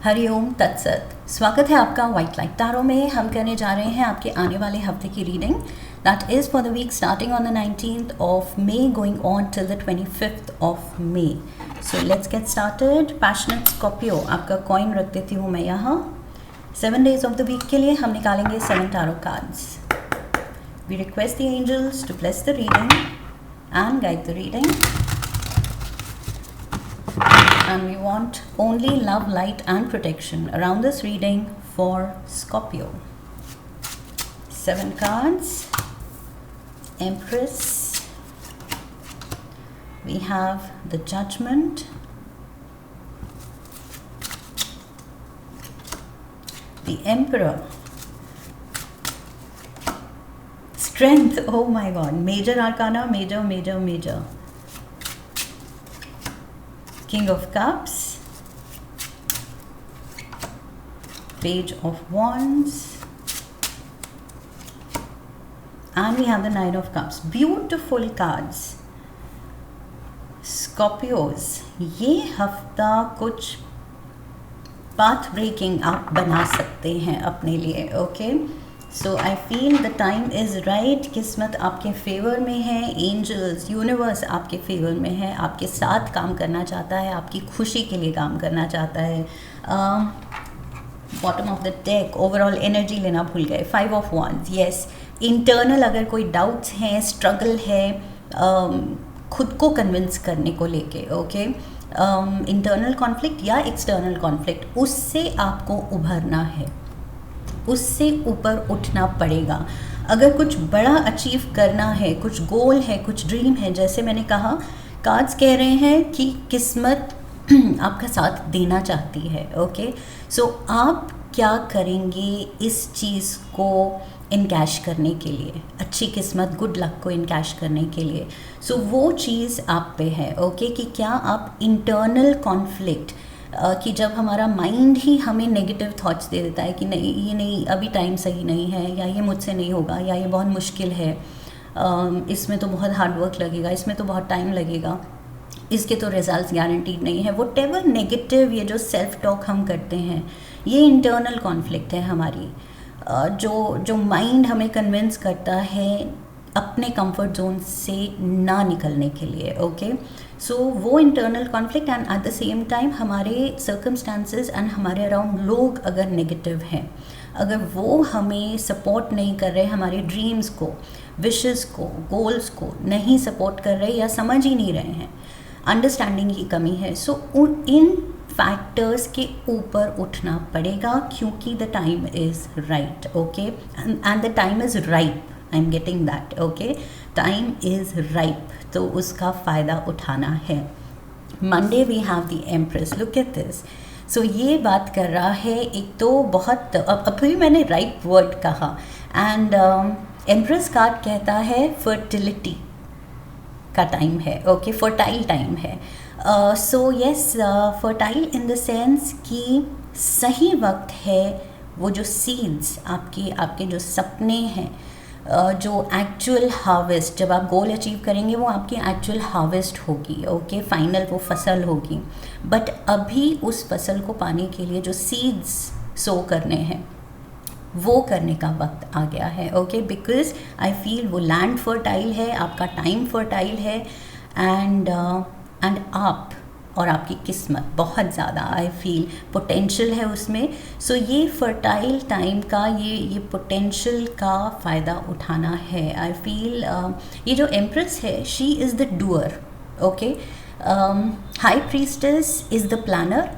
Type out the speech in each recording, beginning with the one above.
हरिओम तत्सत। स्वागत है आपका वाइट लाइट टैरो में। हम करने जा रहे हैं आपके आने वाले हफ्ते की reading, that is for the week starting on the 19th of May going on till the 25th of May। So let's get started. Passionate Scorpio, आपका कॉइन रख देती हूँ मैं यहाँ। 7 days ऑफ द वीक के लिए हम निकालेंगे 7 tarot cards. We request the angels to bless the reading and guide the reading, and we want only love, light and protection around this reading for Scorpio. 7 cards. Empress, we have the Judgment, the Emperor, Strength, oh my god, Major Arcana, major, King of Cups, Page of Wands, and we have the Nine of Cups. Beautiful cards. Scorpios, ये हफ्ता कुछ path breaking आप बना सकते हैं अपने लिए, okay? So I feel the time is right. किस्मत आपके फेवर में है, एंजल्स, यूनिवर्स आपके फेवर में है, आपके साथ काम करना चाहता है, आपकी खुशी के लिए काम करना चाहता है। Bottom of the deck, overall energy लेना भूल गए। 5 of Wands, येस। इंटरनल अगर कोई डाउट्स हैं, स्ट्रगल है खुद को कन्विंस करने को लेके, ओके, इंटरनल कॉन्फ्लिक्ट या एक्सटर्नल कॉन्फ्लिक्ट, उससे आपको उभरना है, उससे ऊपर उठना पड़ेगा। अगर कुछ बड़ा अचीव करना है, कुछ गोल है, कुछ ड्रीम है, जैसे मैंने कहा, कार्ड्स कह रहे हैं कि किस्मत आपका साथ देना चाहती है, ओके? सो आप क्या करेंगे इस चीज़ को इनकैश करने के लिए, अच्छी किस्मत, गुड लक को इनकैश करने के लिए? सो वो चीज़ आप पे है, ओके? कि क्या आप इंटरनल कॉन्फ्लिक्ट कि जब हमारा माइंड ही हमें नेगेटिव थॉट्स दे देता है कि नहीं, ये नहीं, अभी टाइम सही नहीं है, या ये मुझसे नहीं होगा, या ये बहुत मुश्किल है, इसमें तो बहुत हार्ड वर्क लगेगा, इसमें तो बहुत टाइम लगेगा, इसके तो रिजल्ट्स गारंटीड नहीं है, व्हाटएवर नेगेटिव ये जो सेल्फ टॉक हम करते हैं, ये इंटरनल कॉन्फ्लिक्ट है हमारी, जो माइंड हमें कन्विंस करता है अपने कंफर्ट जोन से ना निकलने के लिए, ओके? सो वो internal conflict and at the same time हमारे सर्कमस्टांसेस एंड हमारे अराउंड लोग अगर नेगेटिव हैं, अगर वो हमें सपोर्ट नहीं कर रहे, हमारे ड्रीम्स को, विशेस को, गोल्स को नहीं सपोर्ट कर रहे या समझ ही नहीं रहे हैं, अंडरस्टैंडिंग की कमी है, सो इन फैक्टर्स के ऊपर उठना पड़ेगा क्योंकि the time is right, okay? And the time is right, I am getting that, okay? Time is ripe, तो उसका फ़ायदा उठाना है। Monday we have the empress, look at this. So ये बात कर रहा है, एक तो बहुत, अब भी मैंने राइप वर्ड कहा, एंड एम्प्रेस कार्ड कहता है फर्टिलिटी का टाइम है, ओके? फर्टाइल टाइम है। So yes, fertile in the sense कि सही वक्त है, वो जो सीड्स आपके जो सपने हैं, जो एक्चुअल हार्वेस्ट, जब आप गोल अचीव करेंगे वो आपकी एक्चुअल हार्वेस्ट होगी, ओके? फाइनल वो फसल होगी, बट अभी उस फसल को पाने के लिए जो सीड्स सो करने हैं वो करने का वक्त आ गया है, ओके? बिकॉज आई फील वो लैंड फर्टाइल है, आपका टाइम फर्टाइल है, एंड आप और आपकी किस्मत बहुत ज़्यादा, आई फील पोटेंशियल है उसमें। सो ये फर्टाइल टाइम का, ये पोटेंशियल का फ़ायदा उठाना है। आई फील ये जो एम्प्रेस है, she is the doer, okay? High priestess is the planner,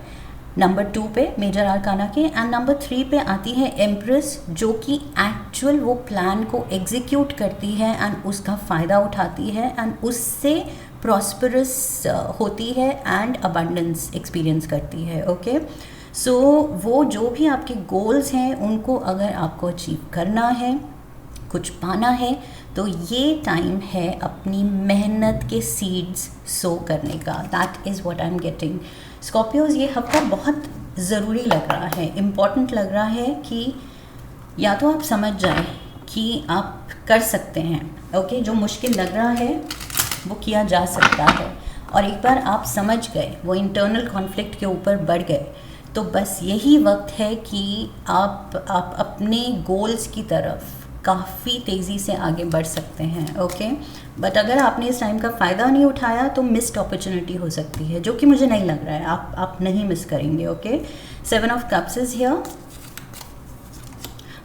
number 2 पे मेजर आर्काना के, एंड नंबर 3 पे आती है एम्प्रेस, जो कि एक्चुअल वो प्लान को एग्जीक्यूट करती है एंड उसका फ़ायदा उठाती है एंड उससे प्रॉस्परस होती है एंड अबंडेंस एक्सपीरियंस करती है, ओके? सो वो जो भी आपके गोल्स हैं उनको अगर आपको अचीव करना है, कुछ पाना है, तो ये टाइम है अपनी मेहनत के सीड्स सो करने का। That is what I am getting. Scorpios, ये हफ्ता बहुत ज़रूरी लग रहा है, इम्पॉर्टेंट लग रहा है कि या तो आप समझ जाएं कि आप कर सकते हैं, ओके? जो मुश्किल लग रहा है वो किया जा सकता है, और एक बार आप समझ गए, वो इंटरनल कॉन्फ्लिक्ट के ऊपर बढ़ गए, तो बस यही वक्त है कि आप अपने गोल्स की तरफ काफ़ी तेज़ी से आगे बढ़ सकते हैं, ओके। बट अगर आपने इस टाइम का फ़ायदा नहीं उठाया तो मिस्ड अपॉर्चुनिटी हो सकती है, जो कि मुझे नहीं लग रहा है आप नहीं मिस करेंगे, okay. 7 of cups is here.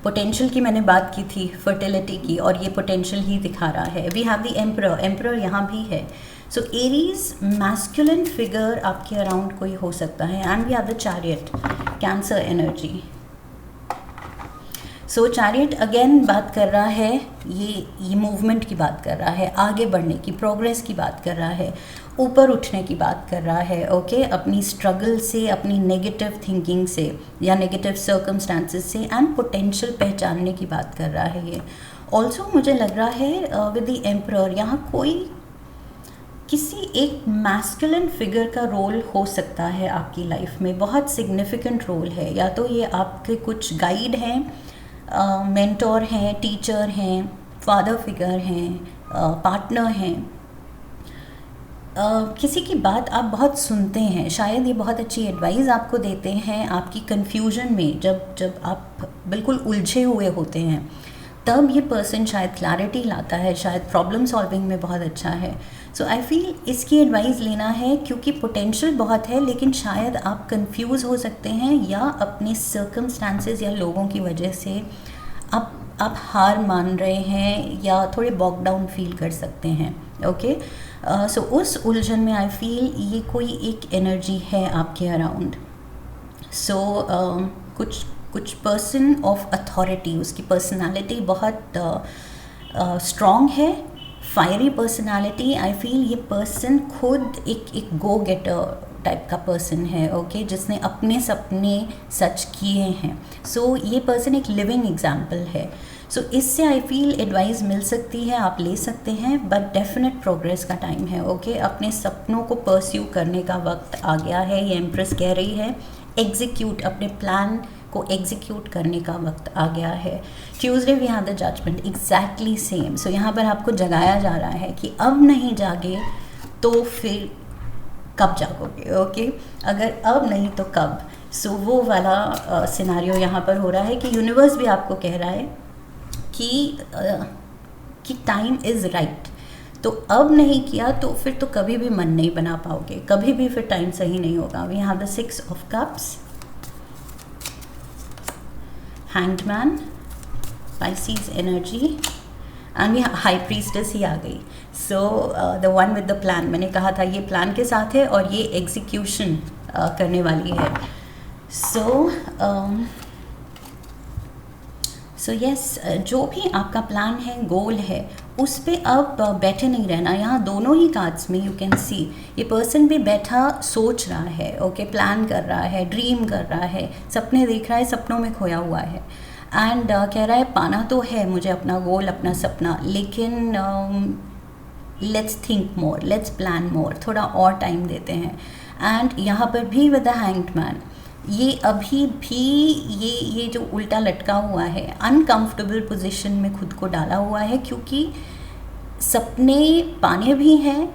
Potential की मैंने बात की थी, फर्टिलिटी की, और ये पोटेंशियल ही दिखा रहा है। We have the emperor, emperor यहाँ भी है। सो एरीज मैस्कुलिन फिगर आपके अराउंड कोई हो सकता है, and we have the chariot, Cancer energy. So chariot again बात कर रहा है, ये मूवमेंट की बात कर रहा है, आगे बढ़ने की, प्रोग्रेस की बात कर रहा है, ऊपर उठने की बात कर रहा है, ओके। अपनी स्ट्रगल से, अपनी नेगेटिव थिंकिंग से या नेगेटिव सर्कमस्टांसेस से एंड पोटेंशियल पहचानने की बात कर रहा है ये। ऑल्सो मुझे लग रहा है विद द एम्परर यहाँ कोई किसी एक मैस्कुलिन फिगर का रोल हो सकता है आपकी लाइफ में, बहुत सिग्निफिकेंट रोल है। या तो ये आपके कुछ गाइड हैं, मेंटोर हैं, टीचर हैं, फादर फिगर हैं, पार्टनर हैं, किसी की बात आप बहुत सुनते हैं, शायद ये बहुत अच्छी एडवाइस आपको देते हैं आपकी कन्फ्यूजन में, जब आप बिल्कुल उलझे हुए होते हैं तब ये पर्सन शायद क्लैरिटी लाता है, शायद प्रॉब्लम सॉल्विंग में बहुत अच्छा है। सो आई फील इसकी एडवाइस लेना है, क्योंकि पोटेंशियल बहुत है लेकिन शायद आप कंफ्यूज हो सकते हैं, या अपने सर्कमस्टांसेस या लोगों की वजह से आप हार मान रहे हैं या थोड़े बॉक डाउन फील कर सकते हैं, ओके। सो उस उलझन में आई फील ये कोई एक एनर्जी है आपके अराउंड। सो कुछ पर्सन ऑफ अथॉरिटी, उसकी पर्सनालिटी बहुत स्ट्रॉन्ग है, फायरी पर्सनालिटी। आई फील ये पर्सन खुद एक गो गेटर टाइप का पर्सन है, ओके, जिसने अपने सपने सच किए हैं। सो ये पर्सन एक लिविंग एग्जाम्पल है। सो इससे आई फील एडवाइस मिल सकती है, आप ले सकते हैं, बट डेफिनेट प्रोग्रेस का टाइम है, ओके। अपने सपनों को परस्यू करने का वक्त आ गया है, ये एम्प्रेस कह रही है। एग्जीक्यूट, अपने प्लान को एग्जीक्यूट करने का वक्त आ गया है। Tuesday we have the judgement, exactly same. So यहाँ पर आपको जगाया जा रहा है कि अब नहीं जागे तो फिर कब जागोगे, ओके। अगर अब नहीं तो कब। सो वो वाला सिनारियो यहाँ पर हो रहा है कि यूनिवर्स भी आपको कह रहा है कि टाइम इज़ राइट। तो अब नहीं किया तो फिर तो कभी भी मन नहीं बना पाओगे, कभी भी फिर टाइम सही नहीं होगा। We have the 6 of cups, hanged man, Pisces energy, and high priestess ही आ गई। So the one with the plan, मैंने कहा था ये प्लान के साथ है और ये एग्जीक्यूशन करने वाली है। सो यस, जो भी आपका प्लान है, गोल है, उस पे अब बैठे नहीं रहना। यहाँ दोनों ही कार्ड्स में यू कैन सी ये पर्सन भी बैठा सोच रहा है, ओके, प्लान कर रहा है, ड्रीम कर रहा है, सपने देख रहा है, सपनों में खोया हुआ है, एंड कह रहा है पाना तो है मुझे अपना गोल, अपना सपना, लेकिन let's think more, let's plan मोर, थोड़ा और टाइम देते हैं। एंड यहाँ पर भी विद द हैंग्ड मैन, ये अभी भी ये जो उल्टा लटका हुआ है, अनकंफर्टेबल पोजीशन में खुद को डाला हुआ है, क्योंकि सपने पाने भी हैं,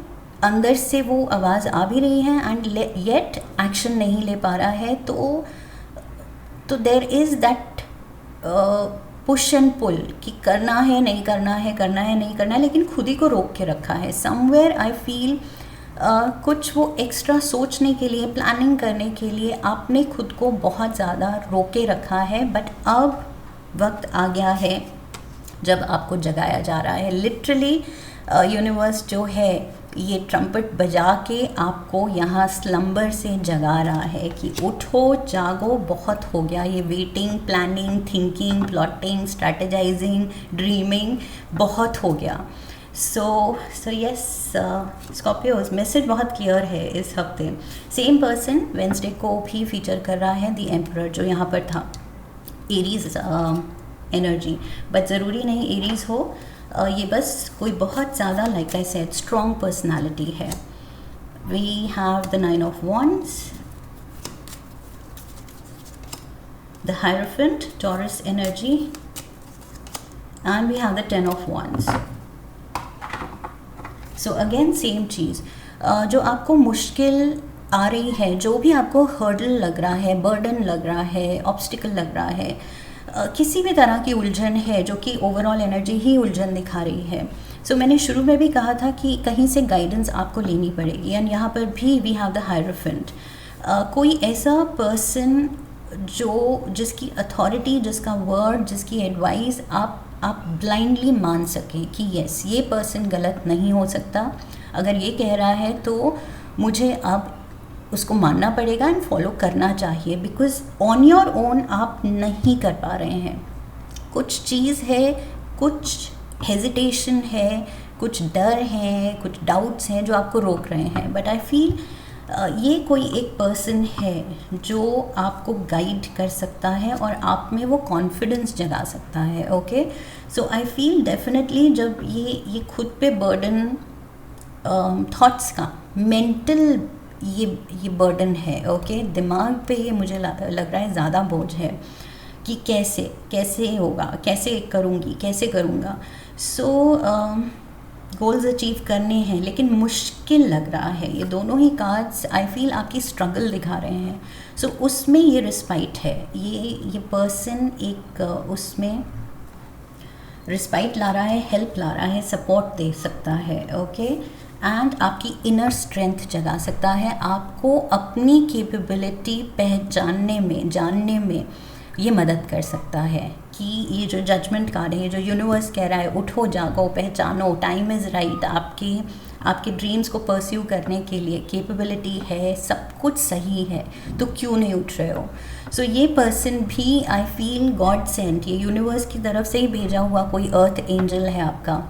अंदर से वो आवाज़ आ भी रही है, एंड येट एक्शन नहीं ले पा रहा है। तो there is that push and pull कि करना है नहीं करना है, करना है नहीं करना है, लेकिन खुद ही को रोक के रखा है। समवेयर आई फील कुछ वो एक्स्ट्रा सोचने के लिए, प्लानिंग करने के लिए आपने खुद को बहुत ज़्यादा रोके रखा है, बट अब वक्त आ गया है जब आपको जगाया जा रहा है। लिटरली यूनिवर्स जो है ये ट्रम्पेट बजा के आपको यहाँ स्लम्बर से जगा रहा है कि उठो, जागो, बहुत हो गया ये waiting, planning, thinking, plotting, strategising, dreaming, बहुत हो गया। सो यस स्कॉर्पियोज, मैसेज बहुत क्लियर है इस हफ्ते। सेम पर्सन वेंसडे को भी फीचर कर रहा है, द एम्परर जो यहाँ पर था, एरीज एनर्जी, बट ज़रूरी नहीं एरीज हो, ये बस कोई बहुत ज़्यादा, like I said, strong personality है। We have the 9 of wands, the hierophant, Taurus energy, and we have the 10 of wands। So again same चीज़, जो आपको मुश्किल आ रही है, जो भी आपको हर्डल लग रहा है, बर्डन लग रहा है, ऑब्स्टिकल लग रहा है, किसी भी तरह की उलझन है जो कि ओवरऑल एनर्जी ही उलझन दिखा रही है। सो मैंने शुरू में भी कहा था कि कहीं से गाइडेंस आपको लेनी पड़ेगी, एंड यहाँ पर भी वी हैव द हायरोफेंट। कोई ऐसा पर्सन जिसकी अथॉरिटी, जिसका वर्ड, जिसकी एडवाइस आप ब्लाइंडली मान सकें कि यस, ये पर्सन गलत नहीं हो सकता, अगर ये कह रहा है तो मुझे अब उसको मानना पड़ेगा एंड फॉलो करना चाहिए, बिकॉज ऑन योर ओन आप नहीं कर पा रहे हैं। कुछ चीज़ है, कुछ हेजिटेशन है, कुछ डर है, कुछ डाउट्स हैं जो आपको रोक रहे हैं, बट आई फील ये कोई एक पर्सन है जो आपको गाइड कर सकता है और आप में वो कॉन्फिडेंस जगा सकता है। Okay, so I feel definitely जब ये खुद पे बर्डन, थॉट्स का मेंटल ये बर्डन है, ओके, दिमाग पे ये मुझे लग रहा है ज़्यादा बोझ है कि कैसे होगा, कैसे करूँगी, कैसे करूँगा। सो गोल्स अचीव करने हैं लेकिन मुश्किल लग रहा है। ये दोनों ही कार्ड्स आई फील आपकी स्ट्रगल दिखा रहे हैं। सो उसमें ये रिस्पाइट है, ये पर्सन एक उसमें रिस्पाइट ला रहा है, हेल्प ला रहा है, सपोर्ट दे सकता है। ओके, एंड आपकी इनर स्ट्रेंथ जगा सकता है, आपको अपनी कैपेबिलिटी पहचानने में, जानने में ये मदद कर सकता है कि ये जो जजमेंट कार्ड है, ये जो यूनिवर्स कह रहा है उठो जागो पहचानो, टाइम इज़ राइट, आपके ड्रीम्स को परस्यू करने के लिए कैपेबिलिटी है, सब कुछ सही है, तो क्यों नहीं उठ रहे हो। सो ये पर्सन भी आई फील गॉड सेंट, ये यूनिवर्स की तरफ से ही भेजा हुआ कोई अर्थ एंजल है आपका,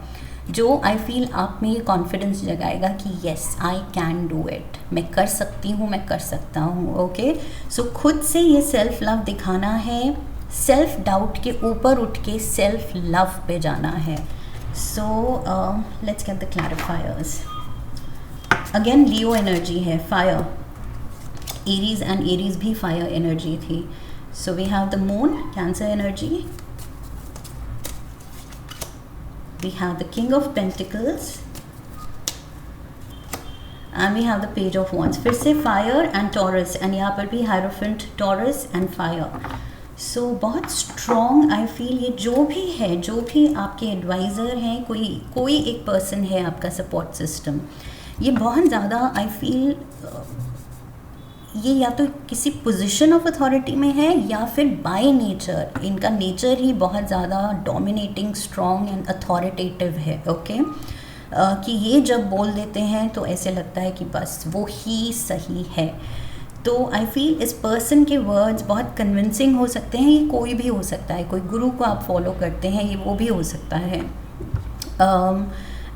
जो आई फील आप में ये कॉन्फिडेंस जगाएगा कि yes I can do it, मैं कर सकती हूँ, मैं कर सकता हूँ। ओके, सो खुद से ये सेल्फ लव दिखाना है, सेल्फ डाउट के ऊपर उठ के सेल्फ लव पे जाना है। So let's get the clarifiers. Again Leo energy है, फायर, एरीज, एंड एरीज भी फायर एनर्जी थी। So we have the moon, cancer energy, we have the King of Pentacles and we have the Page of Wands। फिर से Fire and Taurus, and यहाँ पर भी Hierophant, Taurus and Fire। So बहुत strong I feel ये जो भी है, जो भी आपके advisor हैं, कोई एक person है आपका support system, ये बहुत ज़्यादा I feel ये या तो किसी पोजीशन ऑफ अथॉरिटी में है या फिर बाय नेचर, इनका नेचर ही बहुत ज़्यादा डोमिनेटिंग, स्ट्रॉन्ग एंड अथॉरिटेटिव है। ओके, कि ये जब बोल देते हैं तो ऐसे लगता है कि बस वो ही सही है। तो आई फील इस पर्सन के वर्ड्स बहुत कन्विंसिंग हो सकते हैं, ये कोई भी हो सकता है, कोई गुरु को आप फॉलो करते हैं, ये वो भी हो सकता है।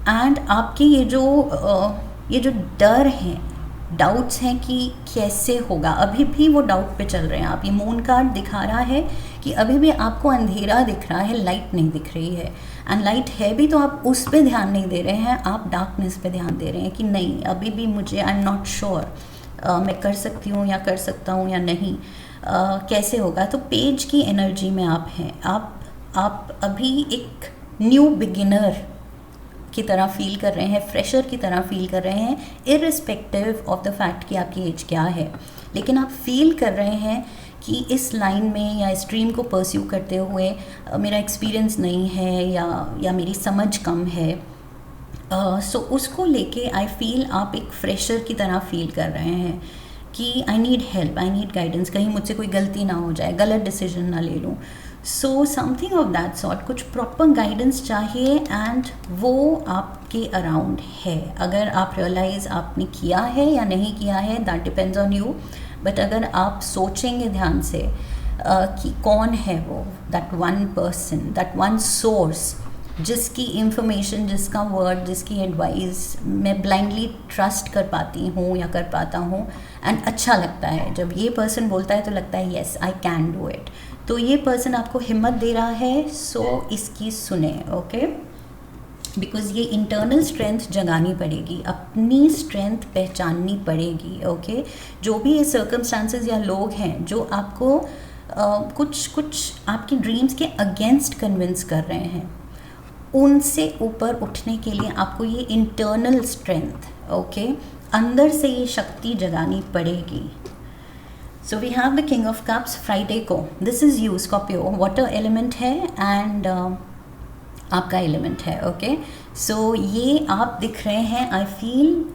एंड आपके ये जो डर हैं, डाउट्स हैं कि कैसे होगा, अभी भी वो डाउट पे चल रहे हैं आप। ये मून कार्ड दिखा रहा है कि अभी भी आपको अंधेरा दिख रहा है, लाइट नहीं दिख रही है, एंड लाइट है भी तो आप उस पे ध्यान नहीं दे रहे हैं, आप डार्कनेस पे ध्यान दे रहे हैं कि नहीं अभी भी मुझे, आई एम नॉट श्योर मैं कर सकती हूँ या कर सकता हूँ या नहीं, कैसे होगा। तो पेज की एनर्जी में आप हैं, आप अभी एक न्यू बिगिनर की तरह फील कर रहे हैं, फ्रेशर की तरह फील कर रहे हैं, इररिस्पेक्टिव ऑफ द फैक्ट कि आपकी एज क्या है, लेकिन आप फील कर रहे हैं कि इस लाइन में या इस ड्रीम को परस्यू करते हुए मेरा एक्सपीरियंस नहीं है या मेरी समझ कम है। सो उसको लेके आई फील आप एक फ्रेशर की तरह फील कर रहे हैं कि I need help, I need guidance, कहीं मुझसे कोई गलती ना हो जाए, गलत डिसीजन ना ले लूँ। So something of that sort, कुछ प्रॉपर गाइडेंस चाहिए, एंड वो आपके अराउंड है। अगर आप रियलाइज़ आपने किया है या नहीं किया है, that depends on you, but अगर आप सोचेंगे ध्यान से कि कौन है वो, that one person, that one source, जिसकी इंफॉर्मेशन, जिसका वर्ड, जिसकी एडवाइस मैं ब्लाइंडली ट्रस्ट कर पाती हूँ या कर पाता हूँ, एंड अच्छा लगता है जब ये पर्सन बोलता है तो लगता है yes I can do it. तो ये पर्सन आपको हिम्मत दे रहा है, सो इसकी सुने। ओके, बिकॉज ये इंटरनल स्ट्रेंथ जगानी पड़ेगी, अपनी स्ट्रेंथ पहचाननी पड़ेगी। ओके, जो भी ये सर्कमस्टांसेस या लोग हैं जो आपको कुछ आपकी ड्रीम्स के अगेंस्ट कन्विंस कर रहे हैं, उनसे ऊपर उठने के लिए आपको ये इंटरनल स्ट्रेंथ, ओके, अंदर से ये शक्ति जगानी पड़ेगी। So we have the king of cups Friday को, this is you Scorpio, water element है एंड आपका एलिमेंट है, ओके। सो ये आप दिख रहे हैं आई फील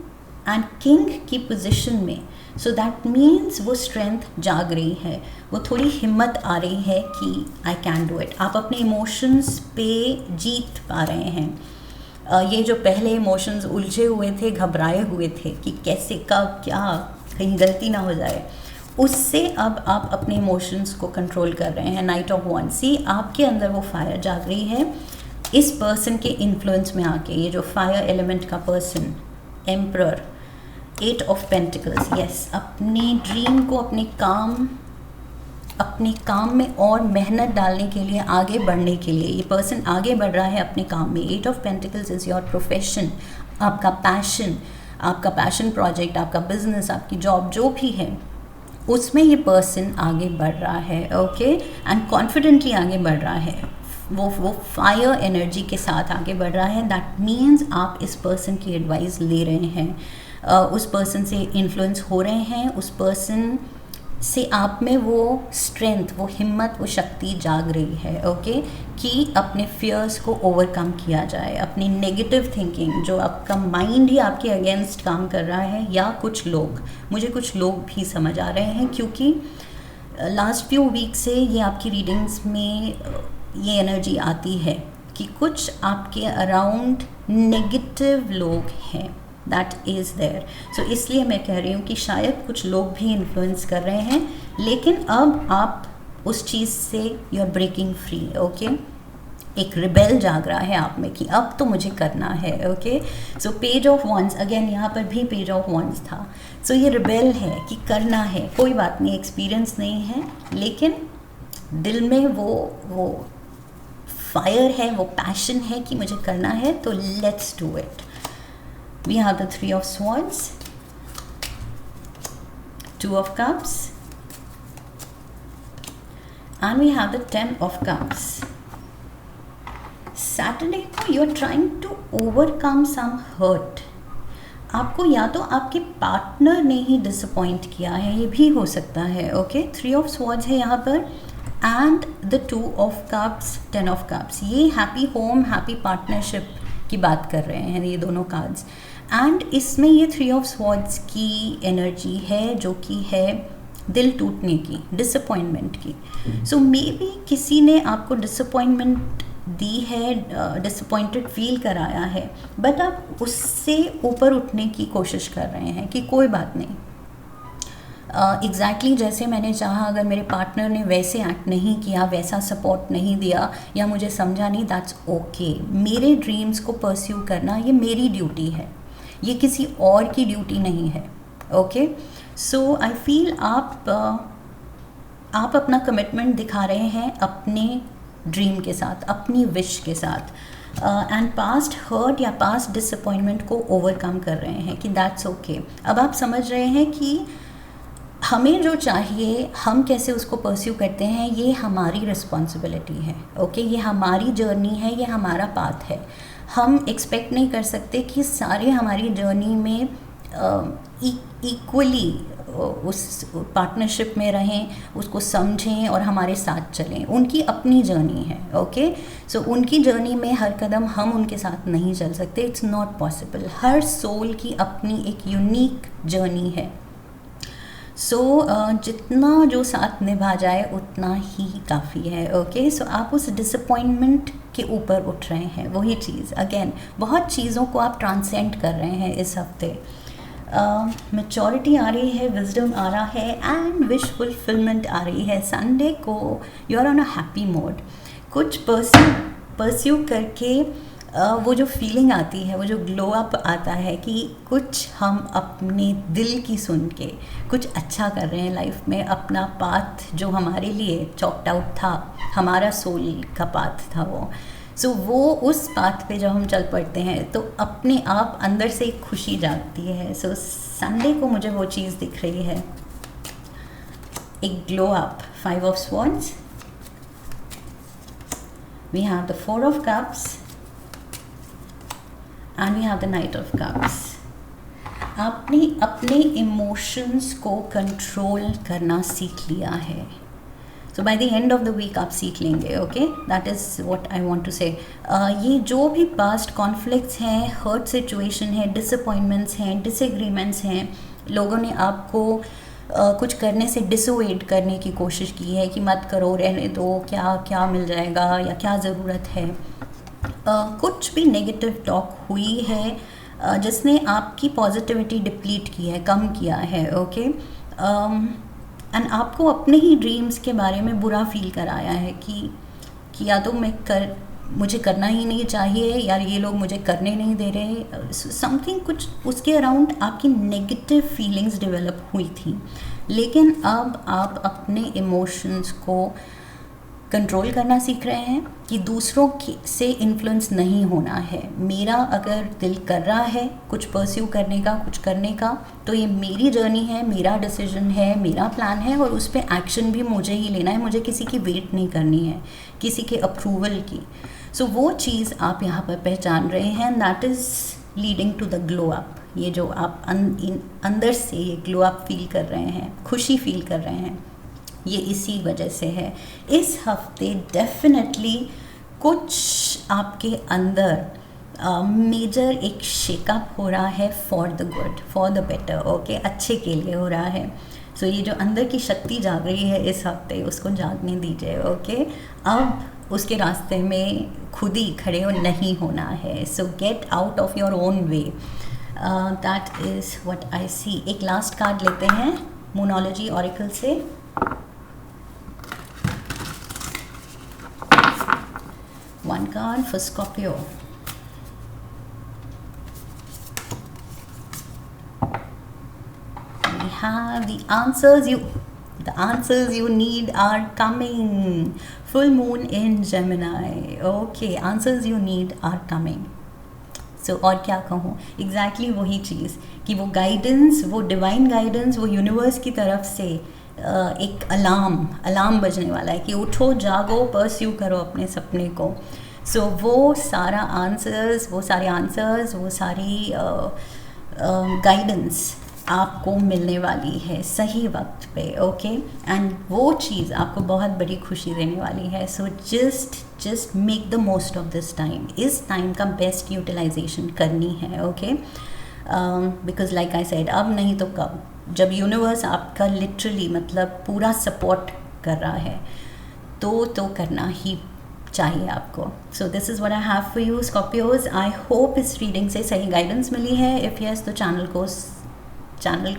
एंड किंग की पोजीशन में, सो दैट मीन्स वो स्ट्रेंथ जाग रही है, वो थोड़ी हिम्मत आ रही है कि आई कैन डू इट। आप अपने इमोशंस पे जीत पा रहे हैं। ये जो पहले इमोशंस उलझे हुए थे, घबराए हुए थे कि कैसे, कब, क्या, कहीं गलती ना हो जाए, उससे अब आप अपने इमोशंस को कंट्रोल कर रहे हैं। नाइट ऑफ वन, सी आपके अंदर वो फायर जाग रही है इस पर्सन के इन्फ्लुएंस में आके। ये जो फायर एलिमेंट का person, emperor, 8 of pentacles, yes, अपने ड्रीम को, अपने काम में और मेहनत डालने के लिए, आगे बढ़ने के लिए ये पर्सन आगे बढ़ रहा है अपने काम में। 8 of pentacles is your profession, आपका पैशन प्रोजेक्ट, आपका बिजनेस, आपकी जॉब, जो भी है उसमें ये पर्सन आगे बढ़ रहा है, ओके, एंड कॉन्फिडेंटली आगे बढ़ रहा है। वो फायर एनर्जी के साथ आगे बढ़ रहा है। दैट मीन्स आप इस पर्सन की एडवाइस ले रहे हैं, उस पर्सन से इन्फ्लुएंस हो रहे हैं, उस पर्सन से आप में वो स्ट्रेंथ, वो हिम्मत, वो शक्ति जाग रही है, ओके, कि अपने फियर्स को ओवरकम किया जाए। अपनी नेगेटिव थिंकिंग, जो आपका माइंड ही आपके अगेंस्ट काम कर रहा है, या मुझे कुछ लोग भी समझ आ रहे हैं, क्योंकि लास्ट फ्यू वीक से ये आपकी रीडिंग्स में ये एनर्जी आती है कि कुछ आपके अराउंड नेगेटिव लोग हैं, दैट इज़ देयर। सो इसलिए मैं कह रही हूँ कि शायद कुछ लोग भी इन्फ्लुएंस कर रहे हैं, लेकिन अब आप उस चीज़ से you are breaking free, okay. एक रिबेल जाग रहा है आप में कि अब तो मुझे करना है, okay. So page of wands, again यहाँ पर भी पेज ऑफ वंस था। सो ये रिबेल है कि करना है, कोई बात नहीं, एक्सपीरियंस नहीं है, लेकिन दिल में वो फायर है, वो पैशन है कि मुझे करना है, तो let's do it. We have the 3 of swords, 2 of cups, and we have the 10 of cups. Saturday को you are trying to overcome some hurt. आपको या तो आपके पार्टनर ने ही डिसअपॉइंट किया है, ये भी हो सकता है, ओके। 3 of swords है यहाँ पर, and the 2 of cups, 10 of cups, ये हैप्पी होम, हैप्पी पार्टनरशिप की बात कर रहे हैं ये दोनों कार्ड्स। एंड इसमें ये 3 ऑफ स्वॉर्ड्स की एनर्जी है, जो कि है दिल टूटने की, डिसअपॉइंटमेंट की। सो मे बी किसी ने आपको डिसअपॉइंटमेंट दी है, डिसअपॉइंटेड फील कराया है, बट आप उससे ऊपर उठने की कोशिश कर रहे हैं कि कोई बात नहीं, एग्जैक्टली जैसे मैंने चाहा, अगर मेरे पार्टनर ने वैसे एक्ट नहीं किया, वैसा सपोर्ट नहीं दिया, या मुझे समझा नहीं, दैट्स ओके। मेरे ड्रीम्स को परस्यू करना ये मेरी ड्यूटी है, ये किसी और की ड्यूटी नहीं है, ओके। सो आई फील आप अपना कमिटमेंट दिखा रहे हैं अपने ड्रीम के साथ, अपनी विश के साथ, एंड पास्ट हर्ट या पास्ट डिसअपॉइंटमेंट को ओवरकम कर रहे हैं कि दैट्स ओके। अब आप समझ रहे हैं कि हमें जो चाहिए हम कैसे उसको परस्यू करते हैं, ये हमारी रिस्पॉन्सिबिलिटी है, ओके। ये हमारी जर्नी है, ये हमारा पाथ है। हम एक्सपेक्ट नहीं कर सकते कि सारे हमारी जर्नी में इक्वली उस पार्टनरशिप में रहें, उसको समझें और हमारे साथ चलें। उनकी अपनी जर्नी है, ओके। सो उनकी जर्नी में हर कदम हम उनके साथ नहीं चल सकते, इट्स नॉट पॉसिबल। हर सोल की अपनी एक यूनिक जर्नी है। सो जितना जो साथ निभा जाए उतना ही काफ़ी है, ओके। सो आप उस डिसअपॉइंटमेंट के ऊपर उठ रहे हैं, वही चीज़ अगेन, बहुत चीज़ों को आप ट्रांसेंड कर रहे हैं इस हफ्ते। मैच्योरिटी आ रही है, विजडम आ रहा है, एंड विश फुलफिलमेंट आ रही है। संडे को you are on a happy mode. कुछ परस्यू करके वो जो फीलिंग आती है, वो जो ग्लो अप आता है कि कुछ हम अपने दिल की सुन के कुछ अच्छा कर रहे हैं लाइफ में, अपना पाथ जो हमारे लिए चॉक्ड आउट था, हमारा सोल का पाथ था वो। सो वो उस पाथ पे जब हम चल पड़ते हैं तो अपने आप अंदर से एक खुशी जागती है। सो संडे को मुझे वो चीज़ दिख रही है, एक glow up. 5 of swords, we have the 4 of cups, and we have the Knight of Cups. आपने अपने इमोशंस को कंट्रोल करना सीख लिया है. So by the end of the week आप सीख लेंगे. Okay, that is what I want to say. ये जो भी पास्ट कॉन्फ्लिक्ट्स हैं, हर्ट सिचुएशन है, डिसअपॉइंटमेंट्स हैं, डिसएग्रीमेंट्स हैं, लोगों ने आपको कुछ करने से डिसोएड करने की कोशिश की है कि मत करो, रहने दो, क्या क्या मिल जाएगा या क्या ज़रूरत है. कुछ भी नेगेटिव टॉक हुई है जिसने आपकी पॉजिटिविटी डिप्लीट की है, कम किया है. ओके, एंड आपको अपने ही ड्रीम्स के बारे में बुरा फील कराया है कि या तो मुझे करना ही नहीं चाहिए, यार ये लोग मुझे करने नहीं दे रहे, समथिंग कुछ उसके अराउंड आपकी नेगेटिव फीलिंग्स डेवलप हुई थी. लेकिन अब आप अपने इमोशंस को कंट्रोल करना सीख रहे हैं कि दूसरों से इन्फ्लुएंस नहीं होना है. मेरा अगर दिल कर रहा है कुछ परस्यू करने का, कुछ करने का, तो ये मेरी जर्नी है, मेरा डिसीजन है, मेरा प्लान है, और उस पर एक्शन भी मुझे ही लेना है. मुझे किसी की वेट नहीं करनी है, किसी के अप्रूवल की. सो वो चीज़ आप यहाँ पर पहचान रहे हैं. That is leading to the glow up. ये जो आप अंदर से ये ग्लो अप फील कर रहे हैं, खुशी फील कर रहे हैं, ये इसी वजह से है. इस हफ्ते डेफिनेटली कुछ आपके अंदर मेजर एक शेकअप हो रहा है for the good, for the better. Okay, अच्छे के लिए हो रहा है. सो ये जो अंदर की शक्ति जाग रही है इस हफ्ते, उसको जागने दीजिए. ओके, अब उसके रास्ते में खुद ही खड़े हो नहीं होना है. So get out of your own way. That is what I see. एक लास्ट कार्ड लेते हैं मूनोलॉजी ऑरिकल से. One card for Scorpio. We have the answers you need are coming. Full moon in Gemini. Okay, answers you need are coming. So और क्या कहूँ, exactly वही चीज़ कि वो गाइडेंस, वो डिवाइन गाइडेंस, वो यूनिवर्स की तरफ से एक अलार्म बजने वाला है कि उठो, जागो, परस्यू करो अपने सपने को. सो वो सारे आंसर्स, वो सारी गाइडेंस आपको मिलने वाली है सही वक्त पे. ओके, एंड वो चीज़ आपको बहुत बड़ी खुशी देने वाली है. So just make the most of this time. इस टाइम का बेस्ट यूटिलाइजेशन करनी है. Okay, because like I said, अब नहीं तो कब, जब यूनिवर्स आपका लिटरली मतलब पूरा सपोर्ट कर रहा है तो करना ही चाहिए आपको. So this is what I have for you Scorpios. I hope इस रीडिंग से सही गाइडेंस मिली है. इफ़ यस तो चैनल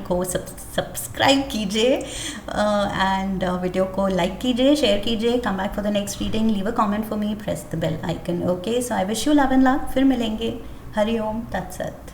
को सब्सक्राइब कीजिए एंड वीडियो को लाइक कीजिए, शेयर कीजिए. Come back for the next reading, leave a comment for me, press the bell icon. Okay, so I wish you love and luck. फिर मिलेंगे. हरि ओम तत्सत.